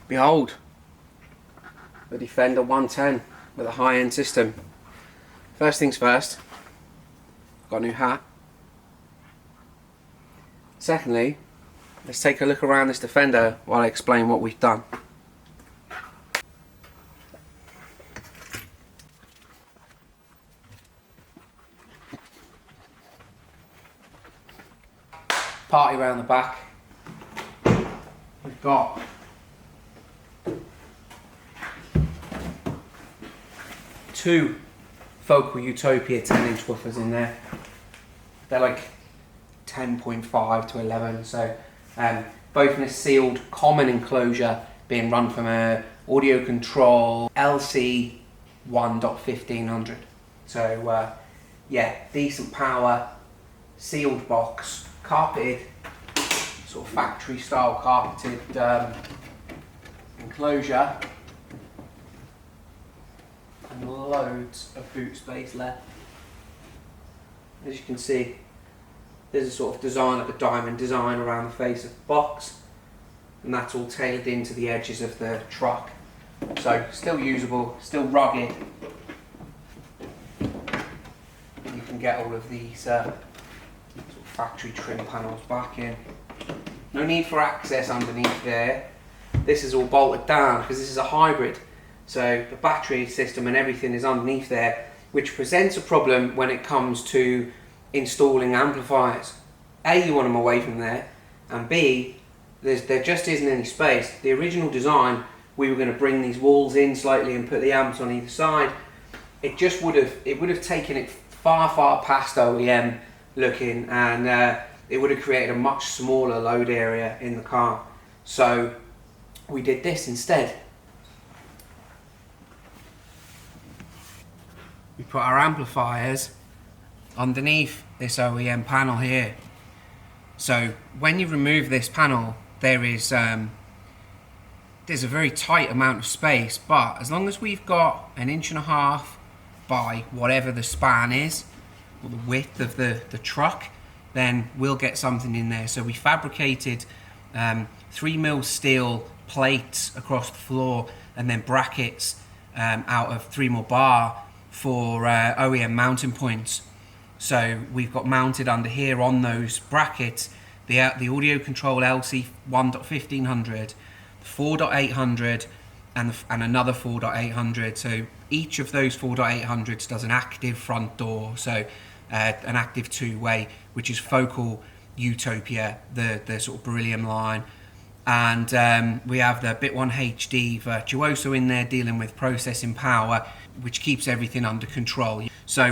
behold, the Defender 110 with a high-end system. First things first, got a new hat. Secondly, let's take a look around this Defender while I explain what we've done. Party around the back. We've got two focal Utopia 10-inch woofers in there. They're like 10.5 to 11, so both in a sealed common enclosure, being run from a Audio Control LC 1.1500. So yeah, decent power, sealed box, carpeted, sort of factory style carpeted enclosure, and loads of boot space left. As you can see, there's a sort of design, like a diamond design around the face of the box, and that's all tailored into the edges of the truck. So still usable, still rugged. You can get all of these sort of factory trim panels back in. No need for access underneath there. This is all bolted down because this is a hybrid. So the battery system and everything is underneath there, which presents a problem when it comes to installing amplifiers. A, you want them away from there, and B, there just isn't any space. The original design, we were going to bring these walls in slightly and put the amps on either side. It just would have taken it far past OEM looking, and it would have created a much smaller load area in the car. So we did this instead. We put our amplifiers underneath this OEM panel here. So when you remove this panel, there's a very tight amount of space, but as long as we've got 1.5 inches by whatever the span is, or the width of the truck, then we'll get something in there. So we fabricated 3mm steel plates across the floor, and then brackets out of 3mm bar for OEM mounting points. So we've got mounted under here on those brackets the Audio Control LC 1.1500, the 4.800, and another 4.800. So each of those 4.800s does an active front door, so an active two-way, which is focal Utopia, the sort of beryllium line. And we have the Bit 1 HD Virtuoso in there dealing with processing power, which keeps everything under control. So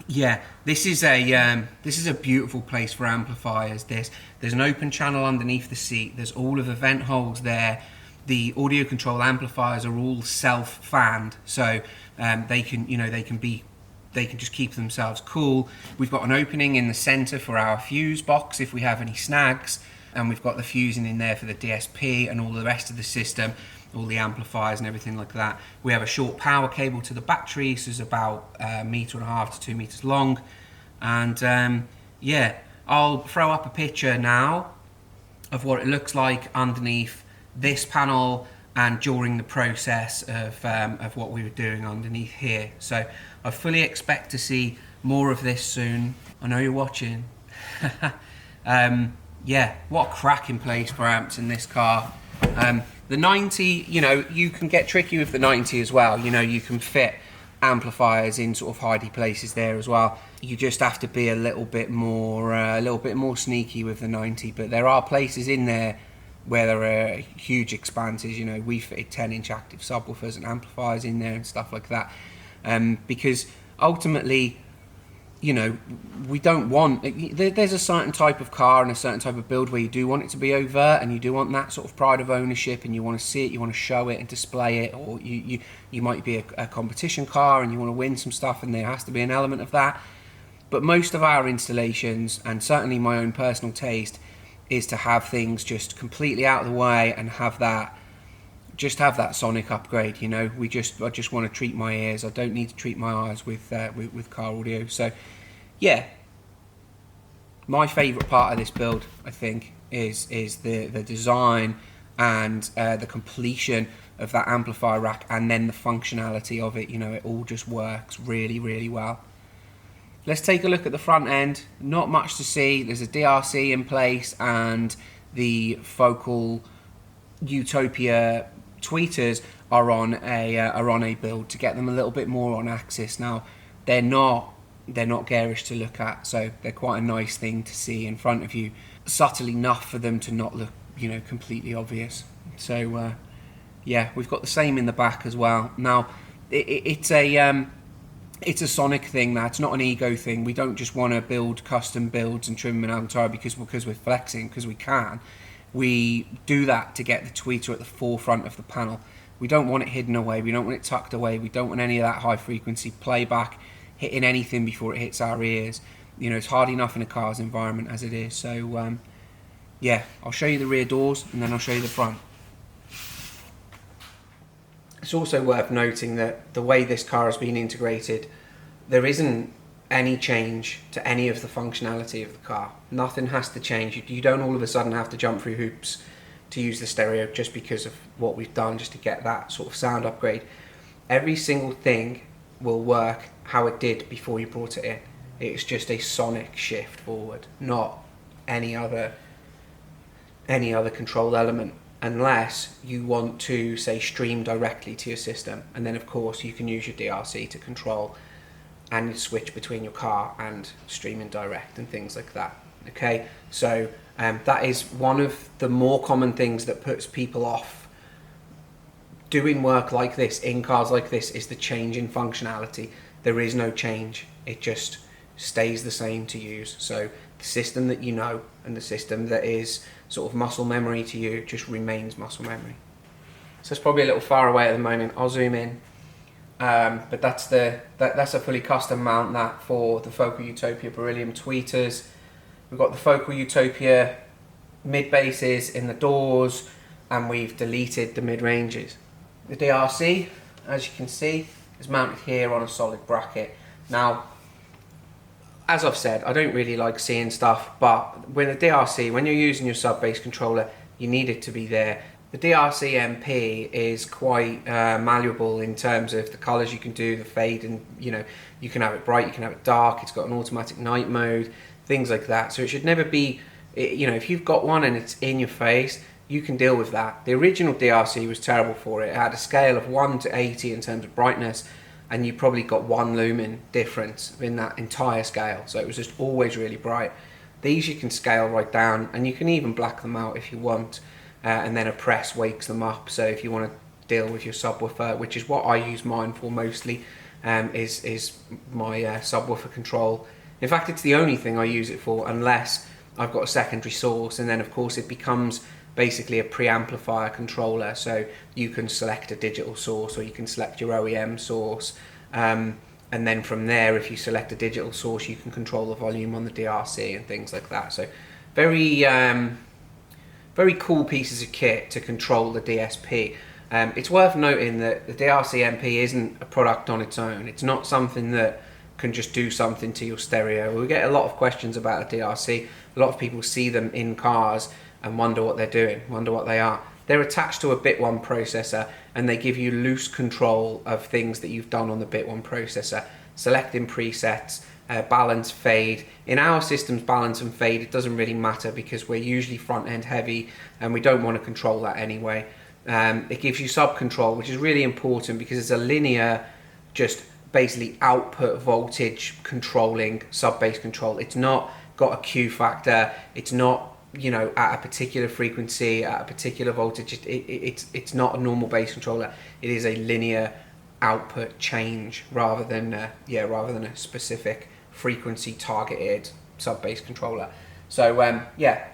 yeah, this is a beautiful place for amplifiers. There's an open channel underneath the seat. There's all of the vent holes there. The Audio Control amplifiers are all self-fanned, so they can just keep themselves cool. We've got an opening in the center for our fuse box if we have any snags, and we've got the fusing in there for the DSP and all the rest of the system, all the amplifiers and everything like that. We have a short power cable to the battery, so it's about 1.5 meters to 2 meters long. And yeah, I'll throw up a picture now of what it looks like underneath this panel and during the process of what we were doing underneath here. So I fully expect to see more of this soon. I know you're watching. Yeah, what a cracking place for amps in this car. The 90, you can get tricky with the 90 as well. You can fit amplifiers in sort of hidey places there as well. You just have to be a little bit more sneaky with the 90. But there are places in there where there are huge expanses. We fitted 10-inch active subwoofers and amplifiers in there and stuff like that. Because ultimately, we don't want, there's a certain type of car and a certain type of build where you do want it to be overt, and you do want that sort of pride of ownership, and you want to see it, you want to show it and display it, or you might be a competition car and you want to win some stuff, and there has to be an element of that. But most of our installations, and certainly my own personal taste, is to have things just completely out of the way and have that sonic upgrade. I just want to treat my ears. I don't need to treat my eyes with car audio. So yeah, my favorite part of this build, I think, is the design and the completion of that amplifier rack, and then the functionality of it, you know, it all just works really, really well. Let's take a look at the front end. Not much to see. There's a DRC in place, and the focal Utopia tweeters are on a build to get them a little bit more on axis. Now, they're not garish to look at, so they're quite a nice thing to see in front of you, subtle enough for them to not look, you know, completely obvious. So yeah, we've got the same in the back as well. Now, it's a Sonic thing. That's not an ego thing. We don't just want to build custom builds and trim them in Alcantara because we're flexing, because we can. We do that to get the tweeter at the forefront of the panel. We don't want it hidden away. We don't want it tucked away. We don't want any of that high frequency playback hitting anything before it hits our ears. You know, it's hard enough in a car's environment as it is. So yeah, I'll show you the rear doors and then I'll show you the front. It's also worth noting that the way this car has been integrated, there isn't any change to any of the functionality of the car. Nothing has to change. You don't all of a sudden have to jump through hoops to use the stereo just because of what we've done, just to get that sort of sound upgrade. Every single thing will work how it did before you brought it in. It's just a sonic shift forward, not any other control element, unless you want to, say, stream directly to your system, and then of course you can use your DRC to control and switch between your car and streaming direct and things like that. Okay, so that is one of the more common things that puts people off doing work like this in cars like this, is the change in functionality. There is no change, it just stays the same to use. So the system that you know and the system that is sort of muscle memory to you just remains muscle memory. So it's probably a little far away at the moment. I'll zoom in, but that's a fully custom mount that for the Focal Utopia Beryllium tweeters. We've got the Focal Utopia mid basses in the doors, and we've deleted the mid ranges. The DRC, as you can see, is mounted here on a solid bracket. Now, as I've said, I don't really like seeing stuff, but when the DRC, when you're using your sub-bass controller, you need it to be there. The DRC MP is quite malleable in terms of the colours you can do, the fade, and you know, you can have it bright, you can have it dark, it's got an automatic night mode, things like that. So it should never be, you know, if you've got one and it's in your face, you can deal with that. The original DRC was terrible for it. It had a scale of 1 to 80 in terms of brightness, and you probably got 1 lumen difference in that entire scale, so it was just always really bright. These you can scale right down, and you can even black them out if you want, and then a press wakes them up. So if you want to deal with your subwoofer, which is what I use mine for mostly, is my Subwoofer Control. In fact, it's the only thing I use it for, unless I've got a secondary source, and then of course it becomes basically a preamplifier controller, so you can select a digital source or you can select your OEM source, and then from there, if you select a digital source, you can control the volume on the DRC and things like that. So very very cool pieces of kit to control the DSP. It's worth noting that the DRC MP isn't a product on its own. It's not something that can just do something to your stereo. We get a lot of questions about the DRC. A lot of people see them in cars and wonder what they're doing, wonder what they are. They're attached to a Bit1 processor, and they give you loose control of things that you've done on the Bit1 processor. Selecting presets, balance, fade. In our systems, balance and fade, it doesn't really matter because we're usually front end heavy and we don't want to control that anyway. It gives you sub control, which is really important because it's a linear, just basically output voltage controlling sub-bass control. It's not got a Q factor, it's not, you know, at a particular frequency, at a particular voltage. It's not a normal bass controller. It is a linear output change rather than a specific frequency targeted sub-bass controller. So yeah,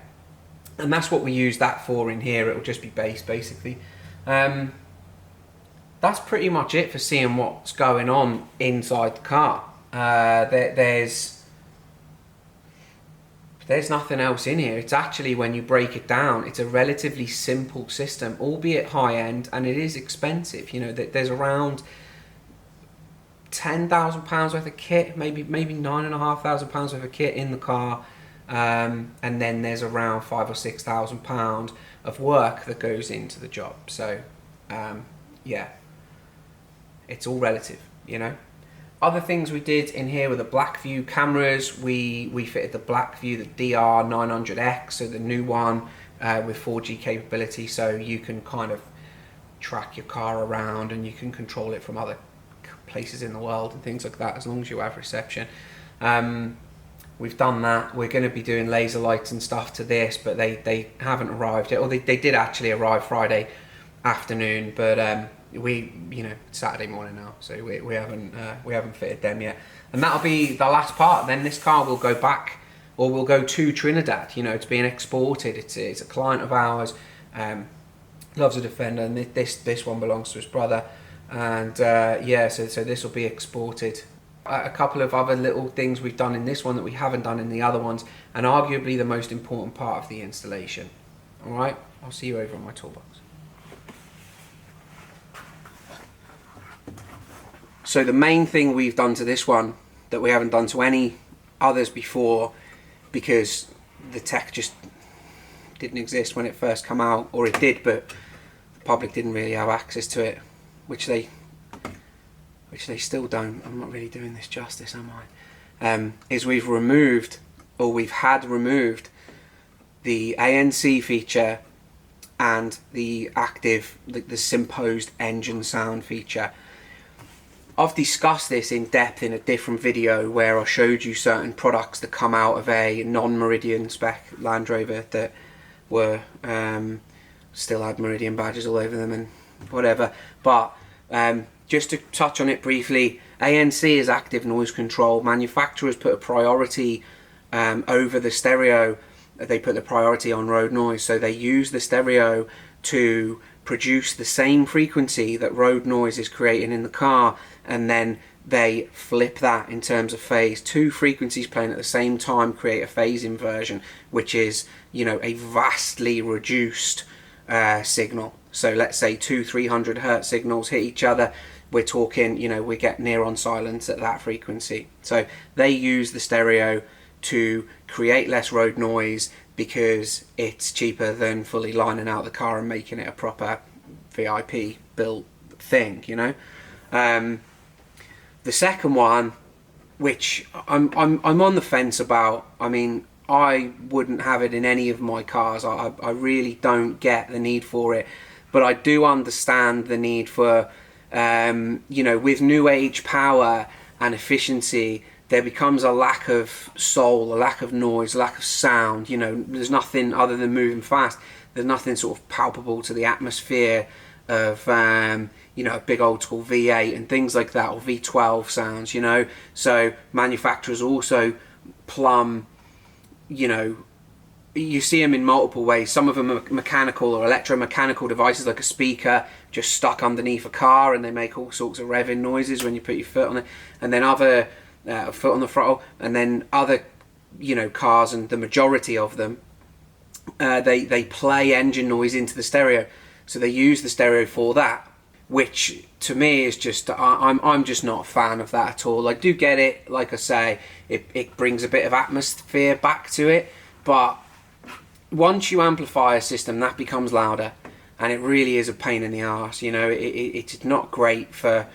and that's what we use that for in here. It will just be bass basically. That's pretty much it for seeing what's going on inside the car. There's nothing else in here. It's actually, when you break it down, it's a relatively simple system, albeit high end, and it is expensive. You know, there's around £10,000 worth of kit, maybe £9,500 worth of kit in the car. and then there's around £5,000 or £6,000 of work that goes into the job. So yeah, it's all relative, you know. Other things we did in here were the blackvue cameras. We fitted the blackvue, the DR900X, so the new one with 4G capability, so you can kind of track your car around and you can control it from other places in the world and things like that, as long as you have reception. We've done that. We're going to be doing laser lights and stuff to this, but they haven't arrived yet. Or they did actually arrive Friday afternoon, but we, you know, Saturday morning now, so we haven't fitted them yet. And that'll be the last part. Then this car will go back, or will go to Trinidad. You know, it's being exported. It's a client of ours. Loves a Defender, and this one belongs to his brother. And yeah, so this will be exported. A couple of other little things we've done in this one that we haven't done in the other ones, and arguably the most important part of the installation. All right, I'll see you over on my toolbox. So the main thing we've done to this one that we haven't done to any others before, because the tech just didn't exist when it first came out, or it did, but the public didn't really have access to it, which they still don't. I'm not really doing this justice, am I? Is we've removed, or we've had removed, the ANC feature and the active, the Simposed engine sound feature. I've discussed this in depth in a different video where I showed you certain products that come out of a non-Meridian spec Land Rover that were still had Meridian badges all over them and whatever. But just to touch on it briefly, ANC is active noise control. Manufacturers put a priority over the stereo. They put the priority on road noise, so they use the stereo to produce the same frequency that road noise is creating in the car, and then they flip that in terms of phase. Two frequencies playing at the same time create a phase inversion, which is, you know, a vastly reduced signal. So let's say 200-300 hertz signals hit each other, we're talking, you know, we get near on silence at that frequency. So they use the stereo to create less road noise because it's cheaper than fully lining out the car and making it a proper VIP built thing, you know. The second one, which I'm on the fence about. I mean, I wouldn't have it in any of my cars. I really don't get the need for it, but I do understand the need for, you know, with new age power and efficiency, there becomes a lack of soul, a lack of noise, a lack of sound. You know, there's nothing other than moving fast. There's nothing sort of palpable to the atmosphere of, you know, a big old school V8 and things like that, or V12 sounds, you know. So manufacturers also plumb, you know, you see them in multiple ways. Some of them are mechanical or electromechanical devices, like a speaker just stuck underneath a car, and they make all sorts of revving noises when you put your foot on it. And then other foot on the throttle, and then other, you know, cars, and the majority of them, they play engine noise into the stereo, so they use the stereo for that, which to me is just, I'm just not a fan of that at all. I do get it, like I say, it brings a bit of atmosphere back to it, but once you amplify a system, that becomes louder, and it really is a pain in the arse. You know, it's not great for,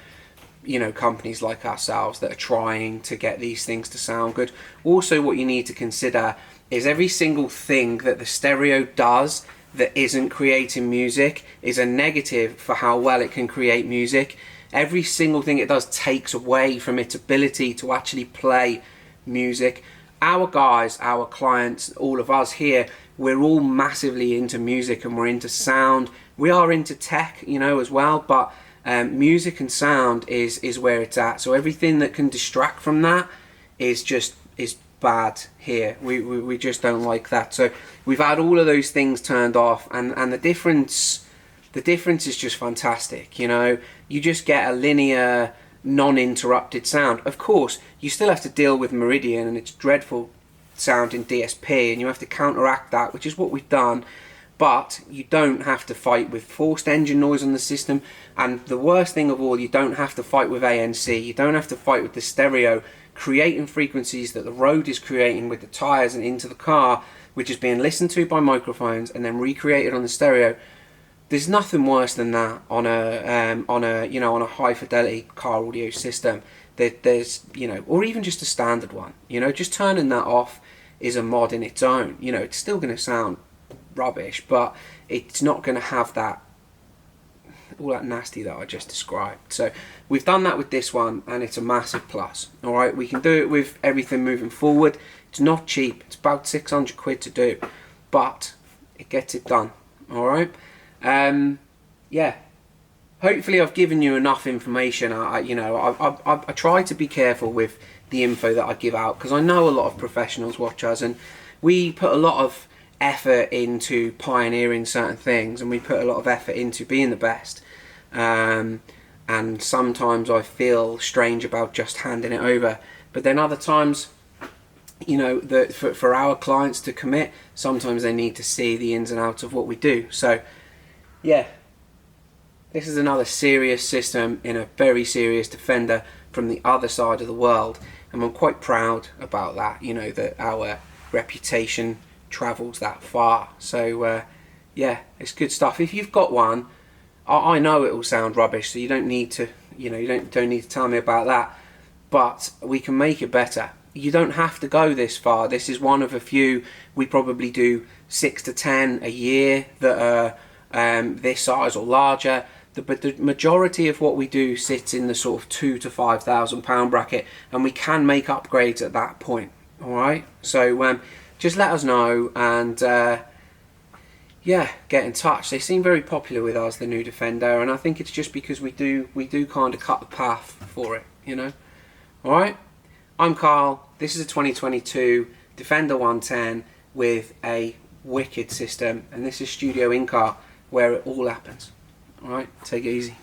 you know, companies like ourselves that are trying to get these things to sound good. Also, what you need to consider is every single thing that the stereo does that isn't creating music is a negative for how well it can create music. Every single thing it does takes away from its ability to actually play music. Our guys, our clients, all of us here, we're all massively into music, and we're into sound. We are into tech, you know, as well, but music and sound is where it's at. So everything that can distract from that is bad here. We just don't like that. So we've had all of those things turned off, and the difference is just fantastic. You know, you just get a linear, non-interrupted sound. Of course, you still have to deal with Meridian and its dreadful sound in DSP, and you have to counteract that, which is what we've done. But you don't have to fight with forced engine noise on the system, and the worst thing of all, you don't have to fight with ANC. You don't have to fight with the stereo creating frequencies that the road is creating with the tyres and into the car, which is being listened to by microphones and then recreated on the stereo. There's nothing worse than that on a high fidelity car audio system. There's or even just a standard one. Just turning that off is a mod in its own. It's still going to sound rubbish, but it's not going to have all that nasty that I just described. So we've done that with this one, and it's a massive plus. All right, we can do it with everything moving forward. It's not cheap. It's about 600 quid to do, but it gets it done. All right. Yeah. Hopefully I've given you enough information. I try to be careful with the info that I give out, because I know a lot of professionals watch us, and we put a lot of effort into pioneering certain things, and we put a lot of effort into being the best. And sometimes I feel strange about just handing it over, but then other times, for our clients to commit, sometimes they need to see the ins and outs of what we do. So yeah, this is another serious system in a very serious Defender from the other side of the world, and I'm quite proud about that, that our reputation travels that far. So yeah, it's good stuff. If you've got one, I know it will sound rubbish, so you don't need to you don't need to tell me about that, but we can make it better. You don't have to go this far. This is one of a few. We probably do 6 to 10 a year that are this size or larger, but the majority of what we do sits in the sort of £2,000 to £5,000 bracket, and we can make upgrades at that point. All right, so just let us know, and yeah, get in touch. They seem very popular with us, the new Defender, and I think it's just because we do kind of cut the path for it, All right, I'm Carl. This is a 2022 Defender 110 with a wicked system, and this is Studio In-Car, where it all happens. All right, take it easy.